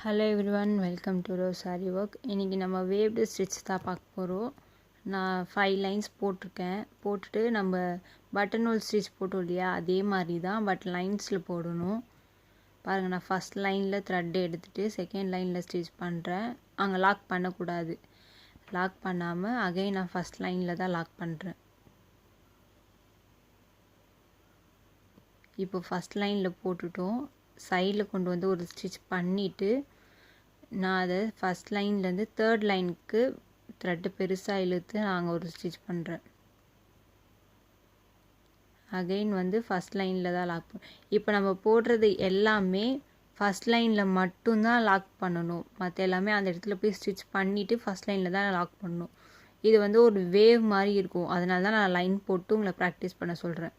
Hello everyone, welcome to rose sorry work. இன்றைக்கி நம்ம waved stitch தான் பார்க்க போகிறோம். நான் 5 லைன்ஸ் போட்டிருக்கேன். போட்டுட்டு நம்ம பட்டன் ஹோல் ஸ்டிச் போட்டோம் இல்லையா, அதே மாதிரி தான் பட் லைன்ஸில் போடணும். பாருங்கள், நான் ஃபஸ்ட் லைனில் த்ரெட் எடுத்துகிட்டு செகண்ட் லைனில் ஸ்டிச் பண்ணுறேன். அங்கே லாக் பண்ணக்கூடாது. லாக் பண்ணாமல் அகைன் நான் ஃபஸ்ட் லைனில் தான் லாக் பண்ணுறேன். இப்போ ஃபஸ்ட் லைனில் போட்டுட்டோம். சைடில் கொண்டு வந்து ஒரு ஸ்டிச் பண்ணிவிட்டு நான் அதை ஃபஸ்ட் லைன்லேருந்து தேர்ட் லைனுக்கு த்ரெட்டு பெருசாக இழுத்து நாங்கள் ஒரு ஸ்டிச் பண்ணுறேன். அகெயின் வந்து ஃபஸ்ட் லைனில் தான் லாக் பண்ண. இப்போ நம்ம போடுறது எல்லாமே ஃபஸ்ட் லைனில் மட்டும்தான் லாக் பண்ணணும். மற்ற எல்லாமே அந்த இடத்துல போய் ஸ்டிச் பண்ணிவிட்டு ஃபஸ்ட் லைனில் தான் லாக் பண்ணணும். இது வந்து ஒரு வேவ் மாதிரி இருக்கும். அதனால தான் நான் லைன் போட்டு உங்களை ப்ராக்டிஸ் பண்ண சொல்கிறேன்.